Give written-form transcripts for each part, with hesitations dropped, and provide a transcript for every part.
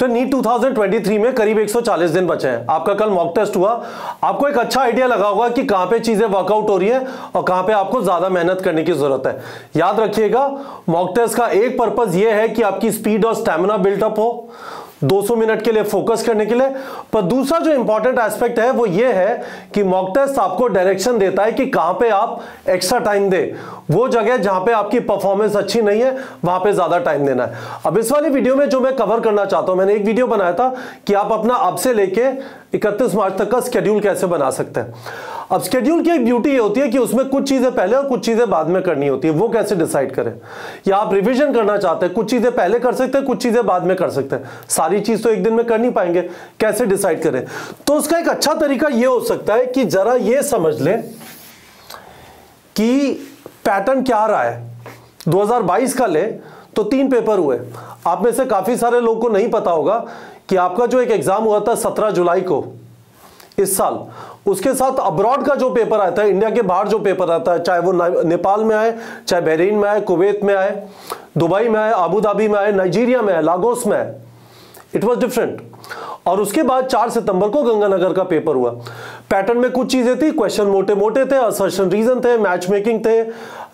सो NEET 2023 में करीब 140 दिन बचे हैं। आपका कल मॉक टेस्ट हुआ, आपको एक अच्छा आइडिया लगा होगा कि कहां पे चीजें वर्कआउट हो रही है और कहां पे आपको ज्यादा मेहनत करने की जरूरत है। याद रखिएगा, मॉक टेस्ट का एक पर्पस यह है कि आपकी स्पीड और स्टैमिना बिल्टअप हो 200 मिनट के लिए फोकस करने के लिए। पर दूसरा जो इंपॉर्टेंट एस्पेक्ट है वो ये है कि मॉक टेस्ट आपको डायरेक्शन देता है कि कहां पे आप एक्स्ट्रा टाइम दे, वो जगह जहां पे आपकी परफॉर्मेंस अच्छी नहीं है वहां पे ज्यादा टाइम देना है। अब इस वाली वीडियो में जो मैं कवर करना चाहता हूं, मैंने एक वीडियो बनाया था कि आप अपना अब से लेके 31 मार्च तक का स्केड्यूल कैसे बना सकते हैं। अब स्केड्यूल की एक ब्यूटी ये होती है कि उसमें कुछ चीजें पहले और कुछ चीजें बाद में करनी होती है, वो कैसे डिसाइड करें। या आप रिवीजन करना चाहते हैं, कुछ चीजें पहले कर सकते हैं, कुछ चीजें बाद में कर सकते हैं, सारी चीज तो एक दिन में कर नहीं पाएंगे, कैसे डिसाइड करें। तो उसका एक अच्छा तरीका ये हो सकता है कि जरा ये समझ लें कि पैटर्न क्या रहा है। 2022 का ले तो 3 पेपर हुए। आप में से काफी सारे लोगों को नहीं पता होगा कि आपका जो एक एग्जाम हुआ था 17 जुलाई को इस साल, उसके साथ अब्रॉड का जो पेपर आता है, इंडिया के बाहर जो पेपर आता है, चाहे वो नेपाल में आए, चाहे बहरीन में आए, कुवैत में आए, दुबई में आए, आबू धाबी में आए, नाइजीरिया में आए, लागोस में आए, इट वाज डिफरेंट। और उसके बाद 4 सितंबर को गंगानगर का पेपर हुआ। पैटर्न में कुछ चीजें थी, क्वेश्चन मोटे मोटे थे, असर्शन रीजन थे, मैच मेकिंग थे,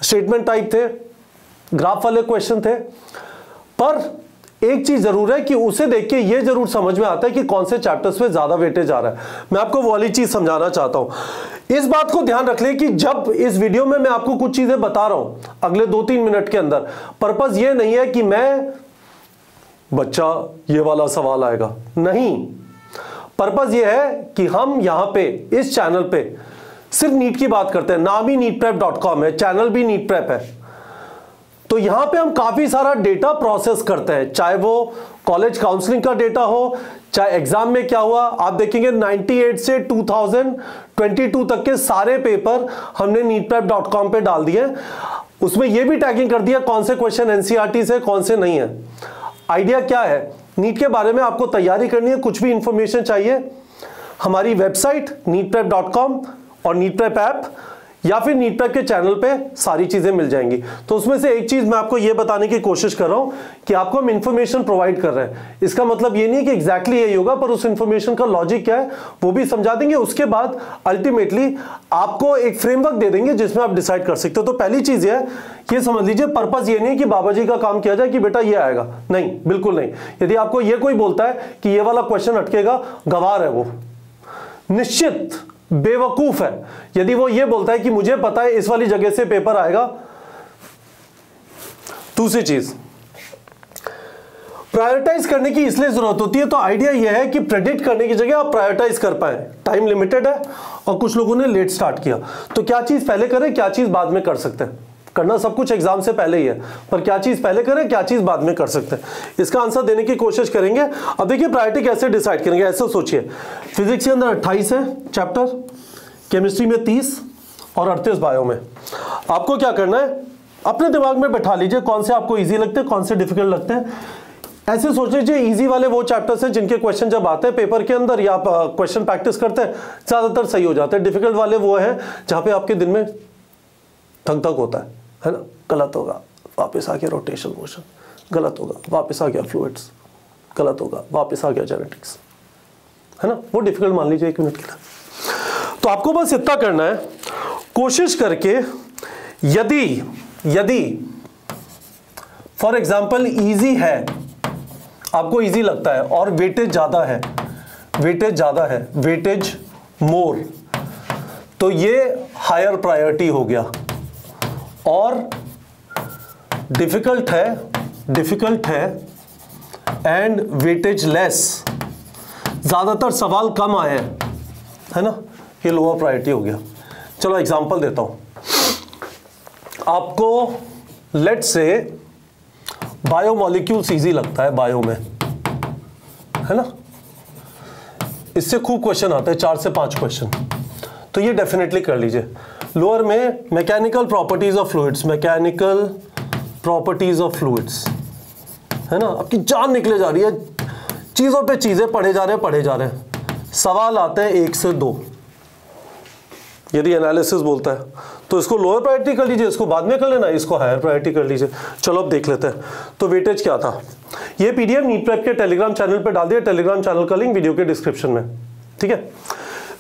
स्टेटमेंट टाइप थे, ग्राफ वाले क्वेश्चन थे। पर एक चीज जरूर है कि उसे देख के ये जरूर समझ में आता है कि कौन से चैप्टर्स पे ज्यादा वेटेज आ रहा है। मैं आपको वो वाली चीज समझाना चाहता हूं। इस बात को ध्यान रख ले कि जब इस वीडियो में मैं आपको कुछ चीजें बता रहा हूं अगले 2-3 मिनट के अंदर, पर्पस ये नहीं है कि मैं बच्चा ये वाला सवाल आएगा, नहीं। पर्पस ये है कि हम यहां पे इस चैनल पे सिर्फ नीट की बात करते हैं। नाम ही neetprep.com है, चैनल भी नीट प्रेप है। तो यहां पे हम काफी सारा डेटा प्रोसेस करते हैं, चाहे वो कॉलेज काउंसलिंग का डेटा हो, चाहे एग्जाम में क्या हुआ। आप देखेंगे 98 से 2022 तक के सारे पेपर हमने neetprep.com पे डाल दिए। उसमें यह भी टैगिंग कर दिया कौन से क्वेश्चन एनसीईआरटी से, कौन से नहीं है। आइडिया क्या है, नीट के बारे में आपको तैयारी करनी है, कुछ भी इंफॉर्मेशन चाहिए, हमारी वेबसाइट neetprep.com और नीटप्रेप ऐप या फिर नीटप्रेप के चैनल पे सारी चीजें मिल जाएंगी। तो उसमें से एक चीज मैं आपको यह बताने की कोशिश कर रहा हूं कि आपको हम इंफॉर्मेशन प्रोवाइड कर रहे हैं। इसका मतलब ये नहीं कि एग्जैक्टली यही होगा, पर उस इंफॉर्मेशन का लॉजिक क्या है वो भी समझा देंगे। उसके बाद अल्टीमेटली आपको एक फ्रेमवर्क दे देंगे जिसमें आप डिसाइड कर सकते हो। तो पहली चीज ये समझ लीजिए, पर्पस ये नहीं है कि बाबा जी का काम किया जाए कि बेटा ये आएगा, नहीं, बिल्कुल नहीं। यदि आपको ये कोई बोलता है कि ये वाला क्वेश्चन अटकेगा, गवार है वो, निश्चित बेवकूफ है। यदि वो ये बोलता है कि मुझे पता है इस वाली जगह से पेपर आएगा। दूसरी चीज, प्रायोरिटाइज करने की इसलिए जरूरत होती है, तो आइडिया यह है कि प्रेडिक्ट करने की जगह आप प्रायोरिटाइज कर पाए। टाइम लिमिटेड है और कुछ लोगों ने लेट स्टार्ट किया, तो क्या चीज पहले करें, क्या चीज बाद में कर सकते हैं। करना सब कुछ एग्जाम से पहले ही है, पर क्या चीज पहले करें, क्या चीज बाद में कर सकते हैं, इसका आंसर देने की कोशिश करेंगे। अब देखिए प्रायोरिटी कैसे डिसाइड करेंगे, ऐसे सोचिए, फिजिक्स के अंदर 28 है चैप्टर, केमिस्ट्री में 30 और 38 बायो में। आपको क्या करना है, अपने दिमाग में बैठा लीजिए कौन से आपको इजी लगते हैं, कौन से डिफिकल्ट लगते हैं। ऐसे सोच लीजिए इजी वाले वो चैप्टर्स हैं जिनके क्वेश्चन जब आते हैं पेपर के अंदर या आप क्वेश्चन प्रैक्टिस करते हैं ज्यादातर सही हो जाते हैं। डिफिकल्ट वाले वो हैं जहां पे आपके दिन में धक धक होता है ना, गलत होगा वापस आ गया रोटेशन मोशन, गलत होगा वापस आ गया फ्लूइड्स, गलत होगा वापस आ गया जेनेटिक्स, है ना, वो डिफिकल्ट मान लीजिए 1 मिनट के लिए। तो आपको बस इतना करना है, कोशिश करके यदि फॉर एग्जाम्पल इजी है, आपको इजी लगता है और वेटेज ज्यादा है, वेटेज मोर, तो ये हायर प्रायोरिटी हो गया। और डिफिकल्ट है एंड वेटेज लेस, ज्यादातर सवाल कम आए हैं, है ना, ये लोअर प्रायोरिटी हो गया। चलो एग्जांपल देता हूं आपको। लेट्स से बायोमोलिक्यूल्स इजी लगता है, बायो में, है ना, इससे खूब क्वेश्चन आते हैं, 4 से 5 क्वेश्चन, तो ये डेफिनेटली कर लीजिए। लोअर में मैकेनिकल प्रॉपर्टीज ऑफ फ्लूइड्स, है ना, आपकी जान निकले जा रही है, चीजों पे चीजें पढ़े जा रहे हैं, सवाल आते हैं 1 से 2, यदि एनालिसिस बोलता है तो इसको लोअर प्रायोरिटी कर लीजिए, इसको बाद में कर लेना, इसको हायर प्रायोरिटी कर लीजिए। चलो अब देख लेते हैं तो वेटेज क्या था। ये पीडीएफ नीट प्रेप के टेलीग्राम चैनल पे डाल दिया, टेलीग्राम चैनल का लिंक वीडियो के डिस्क्रिप्शन में, ठीक है।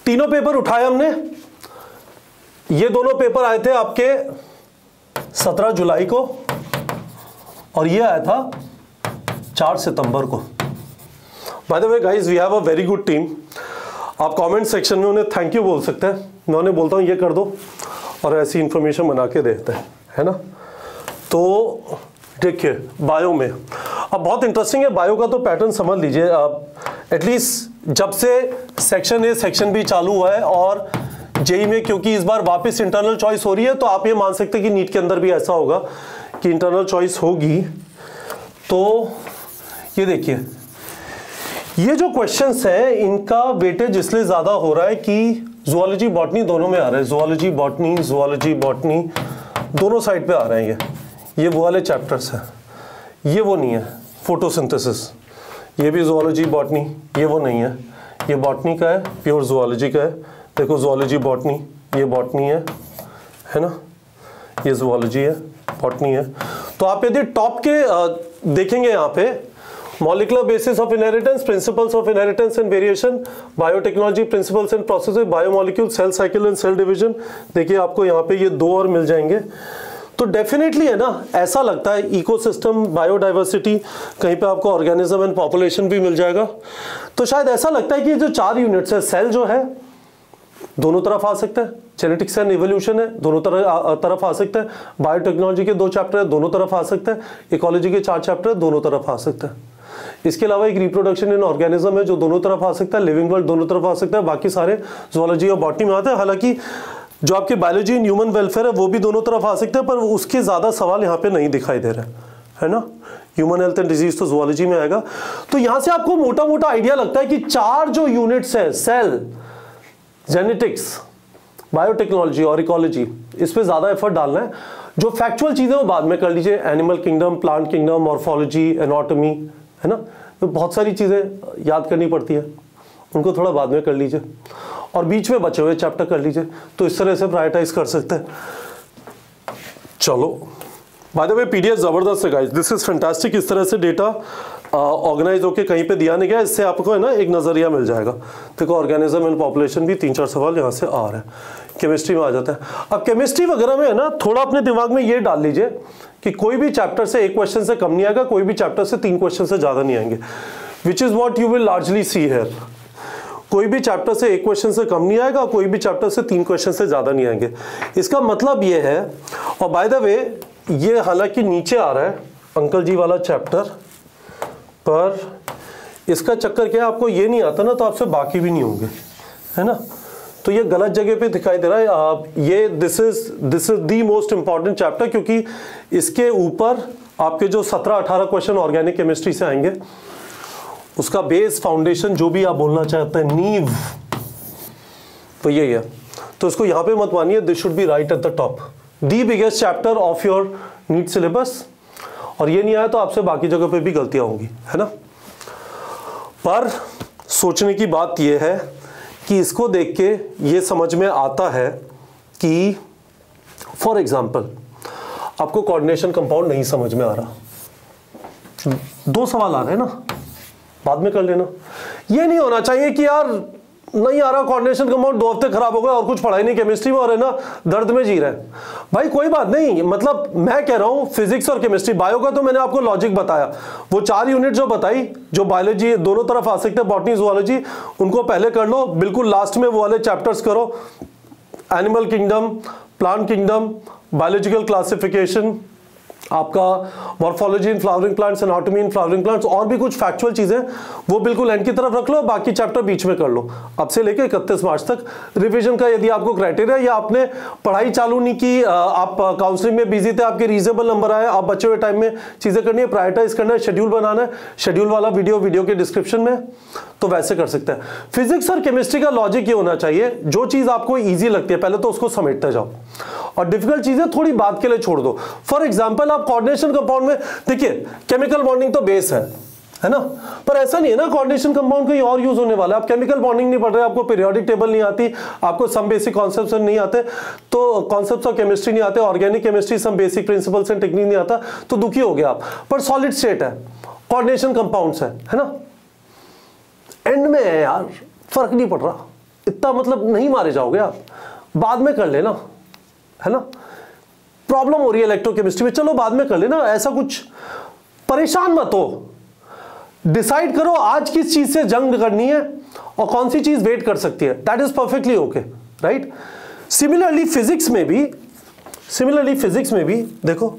तीनों पेपर उठाए हमने। ये दोनों पेपर आए थे आपके 17 जुलाई को और ये आया था 4 सितंबर को। By the way guys, we have a very good team. आप कमेंट सेक्शन में उन्हें थैंक यू बोल सकते हैं, मैं उन्हें बोलता हूँ ये कर दो और ऐसी इंफॉर्मेशन बना के देते हैं, है ना। तो देखिए बायो में अब बहुत इंटरेस्टिंग है। बायो का तो पैटर्न समझ लीजिए, एटलीस्ट जब से सेक्शन ए सेक्शन बी चालू हुआ है और जेई में क्योंकि इस बार वापस इंटरनल चॉइस हो रही है, तो आप ये मान सकते हैं कि नीट के अंदर भी ऐसा होगा कि इंटरनल चॉइस होगी। तो ये देखिए, ये जो क्वेश्चंस हैं इनका वेटेज इसलिए ज्यादा हो रहा है कि ज़ूलॉजी बॉटनी दोनों में आ रहा है। ज़ूलॉजी बॉटनी दोनों साइड पे आ रहे हैं। ये वो वाले चैप्टर्स हैं, ये वो नहीं है। फोटोसिंथेसिस, ये भी ज़ूलॉजी बॉटनी, ये वो नहीं है। ये बॉटनी का है, प्योर ज़ूलॉजी का है। देखो ज़ूलॉजी बॉटनी, ये बॉटनी है ना, ये ज़ूलॉजी है, बॉटनी है। तो आप यदि टॉप के देखेंगे यहाँ पे, molecular basis of inheritance, principles of inheritance and variation, biotechnology, principles and processes, biomolecule, cell cycle and cell division. देखिए आपको यहाँ पे ये 2 और मिल जाएंगे। तो डेफिनेटली है ना, ऐसा लगता है इकोसिस्टम, बायोडाइवर्सिटी, कहीं पे आपको ऑर्गेनिज्म एंड पॉपुलेशन भी मिल जाएगा। तो शायद ऐसा लगता है कि जो 4 यूनिट्स है, सेल जो है दोनों तरफ आ सकता है, जेनेटिक्स एंड इवोल्यूशन है दोनों तरफ आ सकता है, बायोटेक्नोलॉजी के 2 चैप्टर है दोनों तरफ आ सकता है, इकोलॉजी के 4 चैप्टर है दोनों तरफ आ सकता है। इसके अलावा एक रिप्रोडक्शन इन ऑर्गेनिज्म है जो दोनों तरफ आ सकता है, लिविंग वर्ल्ड दोनों तरफ आ सकता है, बाकी सारे ज़ूलॉजी और बॉटनी में आते हैं। हालांकि जो आपके बायोलॉजी इन ह्यूमन वेलफेयर है वो भी दोनों तरफ आ सकते हैं, पर उसके ज्यादा सवाल यहाँ पे नहीं दिखाई दे रहे है ना। ह्यूमन हेल्थ एंड डिजीज तो ज़ूलॉजी में आएगा। तो यहां से आपको मोटा मोटा आइडिया लगता है कि 4 जो यूनिट्स है, सेल, जेनेटिक्स, बायोटेक्नोलॉजी और इकोलॉजी, इस पे ज्यादा एफर्ट डालना है। जो फैक्चुअल चीजें वो बाद में कर लीजिए, animal kingdom, plant kingdom, morphology, anatomy, है ना, तो बहुत सारी चीजें याद करनी पड़ती है, उनको थोड़ा बाद में कर लीजिए और बीच में बचे हुए चैप्टर कर लीजिए। तो इस तरह से प्रायोरिटाइज कर सकते हैं। चलो, बाय द वे पीडीएफ जबरदस्त है गाइस, दिस इज फैंटास्टिक। इस तरह से डेटा ऑर्गेनाइज होकर कहीं पे दिया नहीं गया, इससे आपको है ना एक नजरिया मिल जाएगा। देखो ऑर्गेनिज्म एंड पॉपुलेशन भी 3-4 सवाल यहाँ से आ रहे हैं। केमिस्ट्री में आ जाता है। अब केमिस्ट्री वगैरह में है ना, थोड़ा अपने दिमाग में ये डाल लीजिए कि कोई भी चैप्टर से 1 क्वेश्चन से कम नहीं आएगा, कोई भी चैप्टर से 3 क्वेश्चन से ज्यादा नहीं आएंगे, which is what you will largely see here. कोई भी चैप्टर से 1 क्वेश्चन से कम नहीं आएगा, कोई भी चैप्टर से 3 क्वेश्चन से ज्यादा नहीं आएंगे। इसका मतलब ये है, और बाय द वे ये हालांकि नीचे आ रहा है अंकल जी वाला चैप्टर, पर इसका चक्कर क्या है, आपको ये नहीं आता ना तो आपसे बाकी भी नहीं होंगे, है ना। तो ये गलत जगह पे दिखाई दे रहा है। आप ये this is the most important chapter, क्योंकि इसके ऊपर आपके जो 17-18 क्वेश्चन ऑर्गेनिक केमिस्ट्री से आएंगे, उसका बेस, फाउंडेशन, जो भी आप बोलना चाहते हैं, नींव, तो यही है। तो इसको यहां पे मत मानिए, this should be right at the top, the biggest chapter of your NEET syllabus. और ये नहीं आया तो आपसे बाकी जगह पे भी गलतियां होंगी, है ना। पर सोचने की बात यह है कि इसको देख के ये समझ में आता है कि फॉर एग्जाम्पल आपको कोऑर्डिनेशन कंपाउंड नहीं समझ में आ रहा, 2 सवाल आ रहे हैं ना, बाद में कर लेना। ये नहीं होना चाहिए कि यार नहीं आ रहा कोऑर्डिनेशन कंपाउंड, 2 हफ्ते खराब हो गए और कुछ पढ़ाई नहीं केमिस्ट्री में और है ना दर्द में जी रहे हैं। भाई कोई बात नहीं, मतलब मैं कह रहा हूं फिजिक्स और केमिस्ट्री, बायो का तो मैंने आपको लॉजिक बताया, वो 4 यूनिट जो बताई, जो बायोलॉजी दोनों तरफ आ सकते हैं, बॉटनी, ज़ूलॉजी, उनको पहले कर लो। बिल्कुल लास्ट में वो वाले चैप्टर्स करो, animal kingdom, plant kingdom, biological classification, आपका morphology in flowering plants, anatomy in flowering plants, और भी कुछ फैक्चुअल चीजें वो बिल्कुल एंड की तरफ रख लो, बाकी चैप्टर बीच में कर लो। अब से लेकर 31 मार्च तक रिवीजन का यदि आपको क्राइटेरिया, या आपने पढ़ाई चालू नहीं की, आप काउंसलिंग में बिजी थे, आपके रीजनेबल नंबर आए, आप बचे हुए टाइम में चीजें करनी है, प्रायोरिटाइज करना है, शेड्यूल बनाना है, शेड्यूल वाला वीडियो के डिस्क्रिप्शन में, तो वैसे कर सकते हैं। फिजिक्स और केमिस्ट्री का लॉजिक ये होना चाहिए, जो चीज आपको ईजी लगती है पहले तो उसको समेटते जाओ, और डिफिकल्ट चीजें थोड़ी बात के लिए छोड़ दो। फॉर एग्जाम्पल आप कोऑर्डिनेशन कंपाउंड में देखिए, केमिकल बॉन्डिंग तो बेस है, है ना। पर ऐसा नहीं है ना कोऑर्डिनेशन कंपाउंड कहीं और यूज होने वाला है। आप केमिकल बॉन्डिंग नहीं पढ़ रहे, आपको पीरियोडिक टेबल नहीं आती, आपको सम बेसिक कॉन्सेप्ट्स नहीं आते, तो कॉन्सेप्ट्स ऑफ केमिस्ट्री नहीं आते, organic chemistry some basic principles and technique नहीं आता, तो दुखी हो गया आप। पर सॉलिड स्टेट है, कोऑर्डिनेशन कंपाउंड्स है ना, एंड में है यार, फर्क नहीं पड़ रहा इतना, मतलब नहीं मारे जाओगे आप, बाद में कर लेना, है ना। प्रॉब्लम हो रही है इलेक्ट्रोकेमिस्ट्री में, चलो बाद में कर लेना, ऐसा कुछ परेशान मत हो। डिसाइड करो आज किस चीज से जंग करनी है और कौन सी चीज वेट कर सकती है, that is perfectly okay, right. Similarly physics में भी देखो,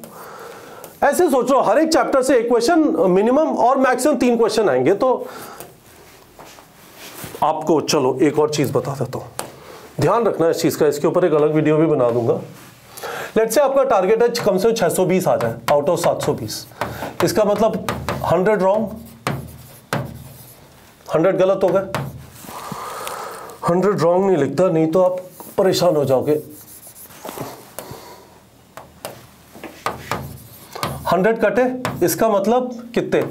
ऐसे सोचो हर एक चैप्टर से एक क्वेश्चन मिनिमम और मैक्सिमम 3 क्वेश्चन आएंगे। तो आपको चलो एक और चीज बता देता हूं, ध्यान रखना इस चीज का, इसके ऊपर एक अलग वीडियो भी बना दूंगा। लेट्स से आपका टारगेट है कम से कम 620 आ जाए आउट ऑफ 720, इसका मतलब 100 रॉन्ग, 100 गलत हो गए। 100 रॉन्ग नहीं लिखता, नहीं तो आप परेशान हो जाओगे। 100 कटे, इसका मतलब कितने,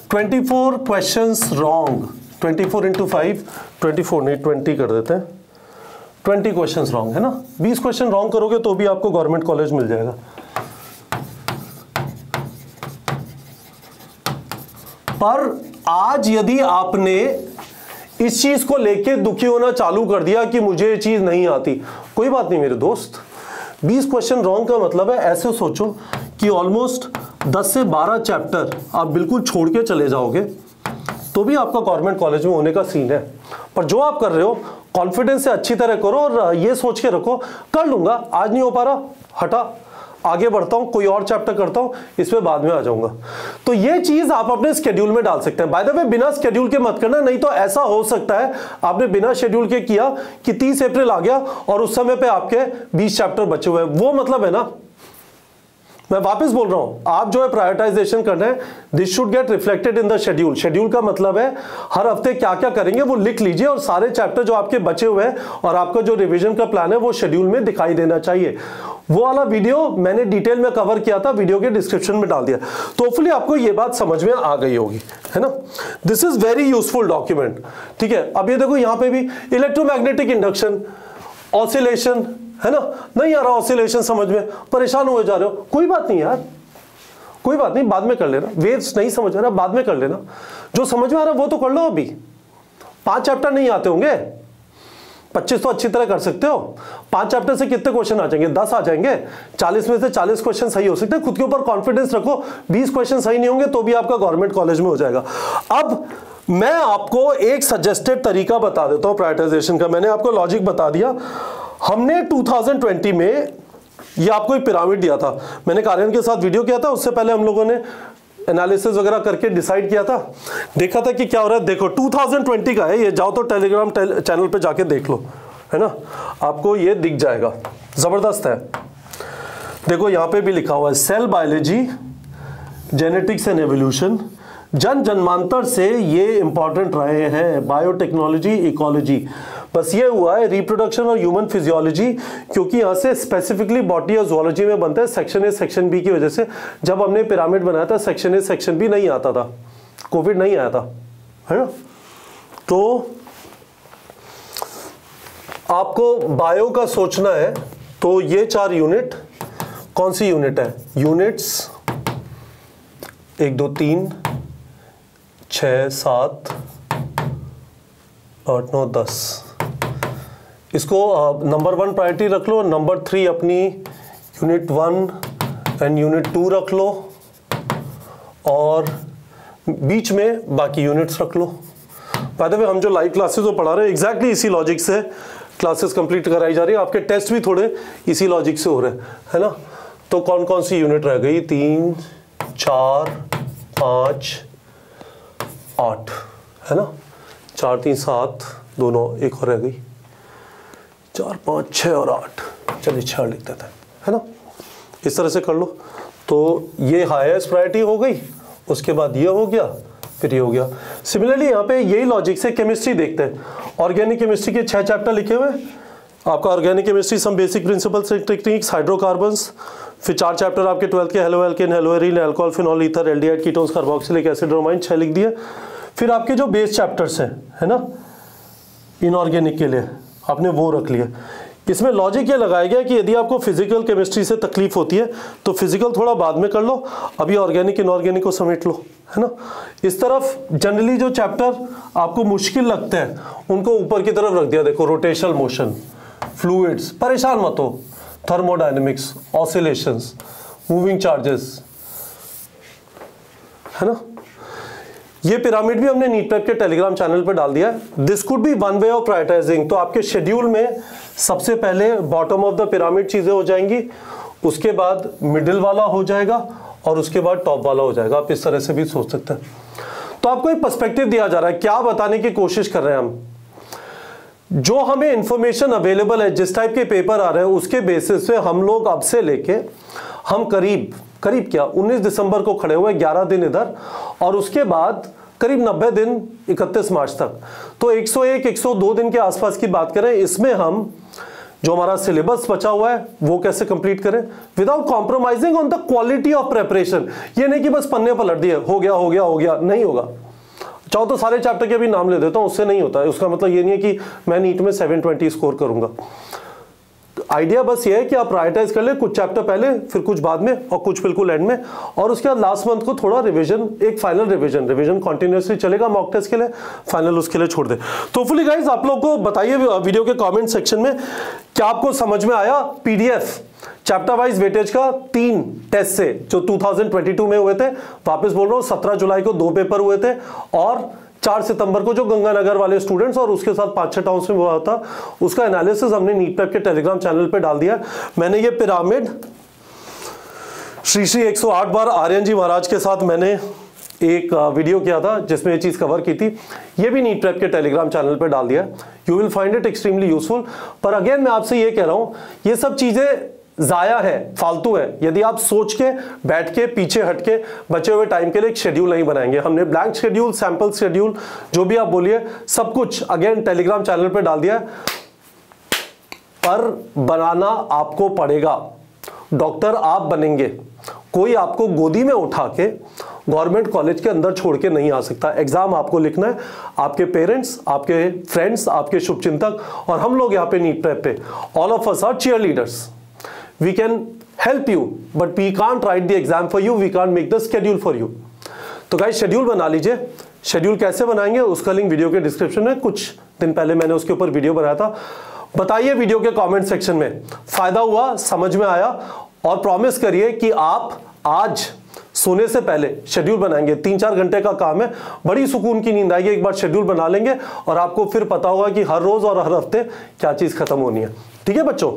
24 क्वेश्चंस रॉन्ग। 24 इंटू 5, 24 नहीं 20 कर देते हैं, 20 क्वेश्चंस रॉन्ग, है ना। 20 क्वेश्चन रॉन्ग करोगे तो भी आपको गवर्नमेंट कॉलेज मिल जाएगा। पर आज यदि आपने इस चीज को लेके दुखी होना चालू कर दिया कि मुझे ये चीज नहीं आती, कोई बात नहीं मेरे दोस्त। 20 क्वेश्चन रॉन्ग का मतलब है, ऐसे सोचो कि ऑलमोस्ट 10 से 12 चैप्टर आप बिल्कुल छोड़ के चले जाओगे तो भी आपका गवर्नमेंट कॉलेज में होने का सीन है। पर जो आप कर रहे हो कॉन्फिडेंस से अच्छी तरह करो और ये सोच के रखो कर लूंगा, आज नहीं हो पा रहा, हटा, आगे बढ़ता हूं, कोई और चैप्टर करता हूं, इसमें बाद में आ जाऊंगा। तो ये चीज आप अपने स्केड्यूल में डाल सकते हैं। बाय द वे बिना स्केड्यूल के मत करना, नहीं तो ऐसा हो सकता है आपने बिना शेड्यूल के किया कि 30 अप्रैल आ गया और उस समय पे आपके 20 चैप्टर बचे हुए हैं, वो मतलब है ना। मैं वापस बोल रहा हूं, आप जो है प्रायोरिटाइजेशन करना है, this should get reflected in the schedule. Schedule का मतलब है हर हफ्ते क्या क्या करेंगे वो लिख लीजिए और सारे चैप्टर जो आपके बचे हुए हैं और आपका जो रिवीजन का प्लान है वो शेड्यूल में दिखाई देना चाहिए। वो वाला वीडियो मैंने डिटेल में कवर किया था, वीडियो के डिस्क्रिप्शन में डाल दिया। तो होपफुली आपको ये बात समझ में आ गई होगी, है ना। This is very useful document, ठीक है। अब ये देखो यहां पे भी इलेक्ट्रोमैग्नेटिक इंडक्शन, ऑसिलेशन, है ना, नहीं आ रहा ऑसिलेशन समझ में, परेशान हुए जा रहे हो, कोई बात नहीं यार, कोई बात नहीं, बाद में कर लेना। वेव्स नहीं समझ आ रहा, बाद में कर लेना, जो समझ में आ रहा वो तो कर लो। अभी 5 चैप्टर नहीं आते होंगे, 25 तो अच्छी तरह कर सकते हो। 5 चैप्टर से कितने क्वेश्चन आ जाएंगे, 10 आ जाएंगे, 40 में से 40 क्वेश्चन सही हो सकते हैं। खुद के ऊपर कॉन्फिडेंस रखो, 20 क्वेश्चन सही नहीं होंगे तो भी आपका गवर्नमेंट कॉलेज में हो जाएगा। अब मैं आपको एक सजेस्टेड तरीका बता देता हूं प्रायोरिटाइजेशन का। मैंने आपको लॉजिक बता दिया। हमने 2020 में ये आपको एक पिरामिड दिया था, मैंने कार्यन के साथ वीडियो किया था, उससे पहले हम लोगों ने एनालिसिस वगैरह करके डिसाइड किया था, देखा था कि क्या हो रहा है। देखो 2020 का है ये, जाओ तो टेलीग्राम चैनल पे जाके देख लो, है ना, आपको ये दिख जाएगा, जबरदस्त है। देखो यहां पे भी लिखा हुआ है cell biology, genetics and evolution, जन जन्मांतर से ये इंपॉर्टेंट रहे हैं, बायोटेक्नोलॉजी, इकोलॉजी। बस ये हुआ है रिप्रोडक्शन और ह्यूमन फिजियोलॉजी, क्योंकि यहाँ से स्पेसिफिकली बॉटनी और जूलॉजी में बनता है सेक्शन ए सेक्शन बी की वजह से। जब हमने पिरामिड बनाया था सेक्शन ए सेक्शन बी नहीं आता था, कोविड नहीं आया था, है ना। तो आपको बायो का सोचना है तो ये 4 यूनिट, कौन सी यूनिट है, यूनिट्स 1 2 3 6 7 8 9 10, इसको नंबर 1 प्रायोरिटी रख लो, नंबर 3 अपनी यूनिट 1 एंड यूनिट 2 रख लो और बीच में बाकी यूनिट्स रख लो। बाय द वे हम जो लाइव क्लासेस पढ़ा रहे हैं एग्जैक्टली इसी लॉजिक से क्लासेस कंप्लीट कराई जा रही है, आपके टेस्ट भी थोड़े इसी लॉजिक से हो रहे हैं, है ना। तो कौन कौन सी यूनिट रह गई, 3 4 5 8, है ना, 4 3 7 2 9, एक और रह गई, 4 5 6 और 8, चलिए 6 लिख देते हैं, है ना। इस तरह से कर लो। तो ये हाईएस्ट प्रायोरिटी हो गई, उसके बाद ये हो गया, फिर ये हो गया। सिमिलरली यहाँ पे यही लॉजिक से केमिस्ट्री देखते हैं। ऑर्गेनिक केमिस्ट्री के 6 चैप्टर लिखे हुए, आपका organic chemistry some basic principles and techniques, hydrocarbons, फिर 4 चैप्टर आपके 12th के haloalkane, haloarene, alcohol, phenol, ether, aldehyde, ketones, carboxylic acid, bromine 6 लिख दिए। फिर आपके जो बेस चैप्टर्स हैं, है ना, इनऑर्गेनिक के लिए आपने वो रख लिया। इसमें लॉजिक ये लगाया गया कि यदि आपको फिजिकल केमिस्ट्री से तकलीफ होती है तो फिजिकल थोड़ा बाद में कर लो, अभी ऑर्गेनिक इनऑर्गेनिक को समेट लो, है ना। इस तरफ जनरली जो चैप्टर आपको मुश्किल लगते हैं उनको ऊपर की तरफ रख दिया। देखो, रोटेशनल मोशन, फ्लूइड्स, परेशान मत हो, थर्मोडायनेमिक्स, ऑसिलेशंस, मूविंग चार्जेस, है ना। ये पिरामिड भी हमने नीट प्रेप के टेलीग्राम चैनल पर डाल दिया है। This could be one way of prioritising. तो आपके शेड्यूल में सबसे पहले बॉटम ऑफ द पिरामिड चीजें हो जाएंगी, उसके बाद मिडिल वाला हो जाएगा और उसके बाद टॉप वाला हो जाएगा। आप इस तरह से भी सोच सकते हैं। तो आपको एक पर्सपेक्टिव दिया जा रहा है, क्या बताने की कोशिश कर रहे हैं हम। जो हमें इंफॉर्मेशन अवेलेबल है, जिस टाइप के पेपर आ रहे हैं, उसके बेसिस पे हम लोग अब से लेके हम करीब क्या 19 दिसंबर को खड़े हुए, 11 दिन इधर, और उसके बाद करीब 90 दिन 31 मार्च तक। तो 101-102 दिन के आसपास की बात करें। इसमें हम जो हमारा सिलेबस बचा हुआ है वो कैसे कंप्लीट करें without compromising on the quality of preparation. ये नहीं कि बस पन्ने पलट दिए, हो गया, नहीं होगा। चाहो तो सारे चैप्टर के भी नाम ले देता हूं, उससे नहीं होता है। उसका मतलब ये नहीं है कि मैं नीट में 720 स्कोर करूंगा। आइडिया बस ये है कि आप प्रायोरिटाइज कर ले, कुछ चैप्टर पहले, फिर कुछ बाद में, और कुछ बिल्कुल एंड में, और उसके बाद लास्ट मंथ को थोड़ा रिवीजन, एक फाइनल रिवीजन कंटिन्यूअसली चलेगा मॉक टेस्ट के लिए, फाइनल उसके लिए छोड़ दे। तो होपफुली गाइस आप लोगों को बताइए वीडियो के कमेंट सेक्शन में क्या आपको समझ में आया। पीडीएफ चैप्टर वाइज वेटेज का 3 टेस्ट से जो 2022 में हुए थे, वापस बोल रहा हूं 17 जुलाई को 2 पेपर हुए थे, और 4 सितंबर को जो गंगानगर वाले स्टूडेंट्स और उसके साथ 5-6 टाउन्स में हुआ था, उसका एनालिसिस हमने नीट प्रेप के टेलीग्राम चैनल पे डाल दिया। मैंने ये पिरामिड श्री 108 बार आर्यन जी महाराज के साथ मैंने एक वीडियो किया था जिसमें ये चीज कवर की थी, ये भी नीट प्रेप के टेलीग्राम चैनल पे डाल दिया। You will find it extremely useful. पर अगेन मैं आपसे ये कह रहा हूं, ये सब चीजें जाया है, फालतू है, यदि आप सोच के बैठ के पीछे हट के बचे हुए टाइम के लिए एक शेड्यूल नहीं बनाएंगे। हमने ब्लैंक शेड्यूल, सैंपल शेड्यूल, जो भी आप बोलिए, सब कुछ अगेन टेलीग्राम चैनल पे डाल दिया है। पर बनाना आपको पड़ेगा। डॉक्टर आप बनेंगे, कोई आपको गोदी में उठा के गवर्नमेंट कॉलेज के अंदर छोड़ के नहीं आ सकता। एग्जाम आपको लिखना है, आपके पेरेंट्स, आपके फ्रेंड्स, आपके शुभचिंतक और हम लोग यहाँ पे नीट प्रेप पे, all of us are cheerleaders. We can help you, but we can't write the exam for you. We can't make the schedule for you. तो गाइस शेड्यूल बना लीजिए। शेड्यूल कैसे बनाएंगे उसका लिंक वीडियो के description में, कुछ दिन पहले मैंने उसके ऊपर वीडियो बनाया था। बताइए वीडियो के कमेंट सेक्शन में फायदा हुआ, समझ में आया, और प्रॉमिस करिए कि आप आज सोने से पहले शेड्यूल बनाएंगे। 3-4 घंटे का काम है, बड़ी सुकून की नींद आएगी। एक बार शेड्यूल बना लेंगे और आपको फिर पता होगा कि हर रोज और हर हफ्ते क्या चीज खत्म होनी है। ठीक है बच्चों।